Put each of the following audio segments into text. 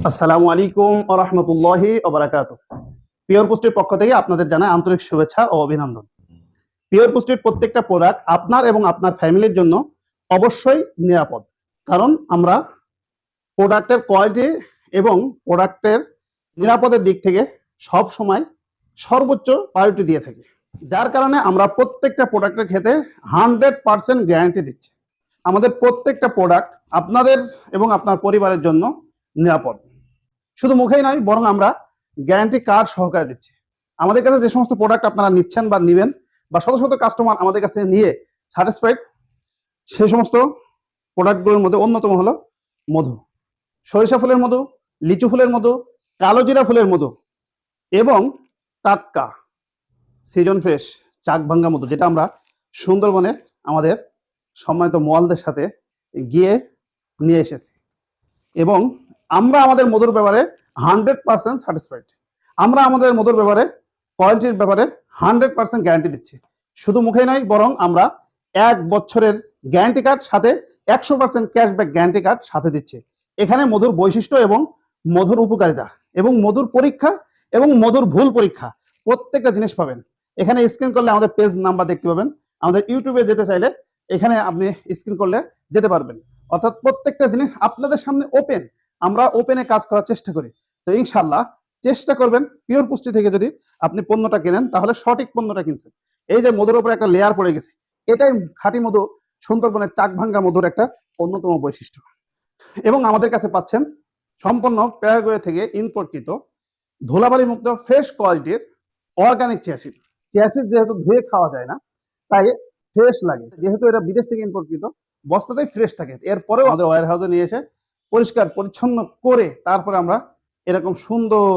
আসসালামু আলাইকুম ওয়া রাহমাতুল্লাহি ওয়া বারাকাতুহু। পিওর পুষ্টির পক্ষ থেকে আপনাদের জানাই আন্তরিক শুভেচ্ছা ও অভিনন্দন। পিওর পুষ্টির প্রত্যেকটা প্রোডাক্ট আপনার এবং আপনার ফ্যামিলির জন্য অবশ্যই নিরাপদ। কারণ আমরা প্রোডাক্টের কোয়ালিটি এবং প্রোডাক্টের নিরাপদের দিক থেকে সব সময় সর্বোচ্চ প্রায়োরিটি দিয়ে থাকি। যার কারণে আমরা প্রত্যেকটা প্রোডাক্টের ক্ষেত্রে 100% গ্যারান্টি দিচ্ছি। আমাদের প্রত্যেকটা প্রোডাক্ট আপনাদের এবং আপনার পরিবারের জন্য নিরাপদ। শুধু মুখেই নয়, বরং আমরা গ্যারান্টি কার্ড সহকারে দিচ্ছি। আমাদের কাছে যে সমস্ত প্রোডাক্ট আপনারা নিচ্ছেন বা নেবেন বা শত শত কাস্টমার আমাদের কাছে নিয়ে স্যাটিসফাইড, সেই সমস্ত প্রোডাক্টগুলোর মধ্যে অন্যতম হলো মধু, সরিষা ফুলের মধু, লিচু ফুলের মধু, কালোজিরা ফুলের মধু এবং টাটকা সিজন ফ্রেশ চাক ভাঙ্গা মধু, যেটা আমরা সুন্দরবনে আমাদের সম্মানিত মোয়ালদের সাথে গিয়ে নিয়ে এসেছি। এবং আমরা আমাদের মধুর ব্যাপারে 100% স্যাটিসফাইড। আমরা আমাদের মধুর ব্যাপারে কোয়ালিটির ব্যাপারে 100% গ্যারান্টি দিচ্ছি। শুধু মুখে নয়, বরং আমরা 1 বছরের গ্যারান্টি কার্ড সাথে 100% ক্যাশব্যাক গ্যারান্টি কার্ড সাথে দিচ্ছি। এখানে মধুর বৈশিষ্ট্য এবং মধুর উপকারিতা এবং মধুর পরীক্ষা এবং মধুর ভুল পরীক্ষা প্রত্যেকটা জিনিস পাবেন। এখানে স্ক্রিন করলে আমাদের পেজ নাম্বার দেখতে পাবেন। আমাদের ইউটিউবে যেতে চাইলে এখানে আপনি স্ক্রিন করলে যেতে পারবেন। অর্থাৎ প্রত্যেকটা জিনিস আপনাদের সামনে ওপেন। আমরা ওপেনে কাজ করার চেষ্টা করি। তো ইনশাল্লাহ চেষ্টা করবেন পিওর পুষ্টি থেকে যদি আপনি পণ্যটা কেনেন তাহলে সঠিক পণ্যটা কিনছেন। এই যে মধুর উপরে একটা লেয়ার পড়ে গেছে, এটাই খাঁটি মধু, সুন্দরবনের চাক ভাঙ্গা মধুর একটা অন্যতম বৈশিষ্ট্য। এবং আমাদের কাছে পাচ্ছেন সম্পূর্ণ প্যারাগুয়ে থেকে ইম্পোর্টকৃত ধুলাবালি মুক্ত ফ্রেশ কোয়ালিটির অর্গানিক চিয়াসিড। চিয়াসিড যেহেতু ধুয়ে খাওয়া যায় না, তাই ফ্রেশ লাগে। যেহেতু এটা বিদেশ থেকে ইম্পোর্টকৃত, বস্তাতেই ফ্রেশ থাকে। এরপরেও আমাদের ওয়্যার হাউসে নিয়ে এসে পরিষ্কার পরিচ্ছন্ন করে তারপরে আমরা এরকম সুন্দর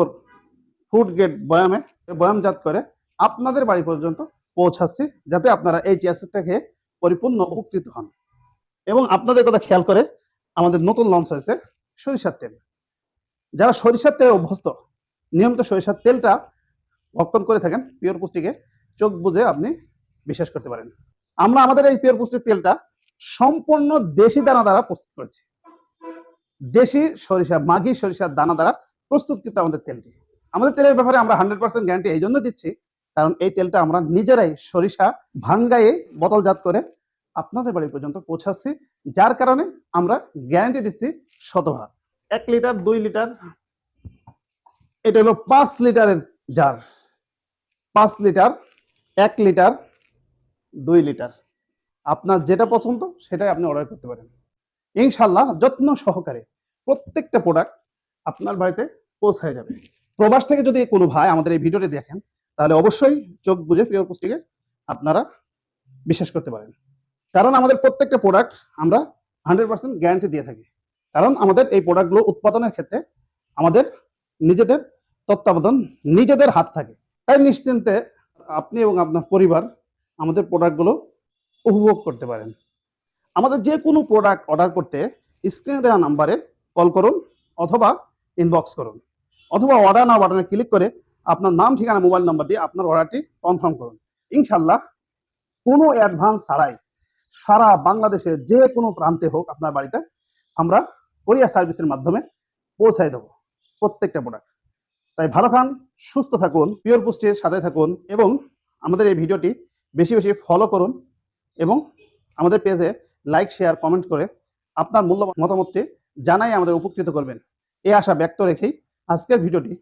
ফুড গ্রেড বয়ামে বয়ামজাত করে আপনাদের বাড়ি পর্যন্ত পৌঁছাচ্ছি, যাতে আপনারা এই চিয়াসিডটা খেয়ে পরিপূর্ণ উপকৃত হন। এবং আপনাদের কথা খেয়াল করে আমাদের নতুন লঞ্চ হয়েছে সরিষার তেল। যারা সরিষার তেলে অভ্যস্ত, নিয়মিত সরিষার তেলটা ভক্ষণ করে থাকেন, পিওর পুষ্টিকে চোখ বুঝে আপনি বিশ্বাস করতে পারেন। আমরা আমাদের এই পিওর পুষ্টির তেলটা সম্পূর্ণ দেশি দানা দ্বারা প্রস্তুত করেছি। দেশি সরিষা, মাঘি সরিষার দানা দ্বারা প্রস্তুতকৃত আমাদের তেলটি। আমাদের তেলের ব্যাপারে আমরা 100% গ্যারান্টি এই জন্য দিচ্ছি, কারণ এই তেলটা আমরা নিজেরাই সরিষা ভাঙ্গায়ে বোতলজাত করে আপনাদের বাড়ি পর্যন্ত পৌঁছাচ্ছি। যার কারণে আমরা গ্যারান্টি দিচ্ছি শতভাগ। 1 লিটার, 2 লিটার, এটা হলো 5 লিটারের জার। 5 লিটার, 1 লিটার, 2 লিটার, আপনার যেটা পছন্দ সেটাই আপনি অর্ডার করতে পারেন। ইনশাল্লাহ যত্ন সহকারে প্রত্যেকটা প্রোডাক্ট আপনার বাড়িতে পৌঁছায় যাবে। প্রবাস থেকে যদি কোনো ভাই আমাদের এই ভিডিওটি দেখেন, তাহলে অবশ্যই চোখ বুঝে পিওর পুষ্টিকে আপনারা বিশ্বাস করতে পারেন। কারণ আমাদের প্রত্যেকটা প্রোডাক্ট আমরা 100% গ্যারান্টি দিয়ে থাকি। কারণ আমাদের এই প্রোডাক্টগুলো উৎপাদনের ক্ষেত্রে আমাদের নিজেদের তত্ত্বাবধান, নিজেদের হাত থাকে। তাই নিশ্চিন্তে আপনি এবং আপনার পরিবার আমাদের প্রোডাক্টগুলো উপভোগ করতে পারেন। আমাদের যে কোনো প্রোডাক্ট অর্ডার করতে স্ক্রিনে দেওয়া নাম্বারে কল করুন অথবা ইনবক্স করুন, অথবা অর্ডার নাও বাটনে ক্লিক করে আপনার নাম, ঠিকানা, মোবাইল নাম্বার দিয়ে আপনার অর্ডারটি কনফার্ম করুন। ইনশাল্লাহ কোনো অ্যাডভান্স ছাড়াই সারা বাংলাদেশের যে কোনো প্রান্তে হোক আপনার বাড়িতে আমরা কোরিয়ার সার্ভিসের মাধ্যমে পৌঁছায় দেবো প্রত্যেকটা প্রোডাক্ট। তাই ভালো খান, সুস্থ থাকুন, পিওর পুষ্টির সাথে থাকুন এবং আমাদের এই ভিডিওটি বেশি বেশি ফলো করুন এবং আমাদের পেজে লাইক, শেয়ার, কমেন্ট করে আপনার মূল্যবান মতামতটি জানাই আমাদের উপকৃত করবেন। এই আশা ব্যক্ত রেখেই আজকের ভিডিওটি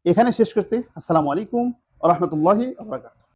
এখানে শেষ করতে। আসসালামু আলাইকুম ওয়া রাহমাতুল্লাহি ওয়া বারাকাতুহু।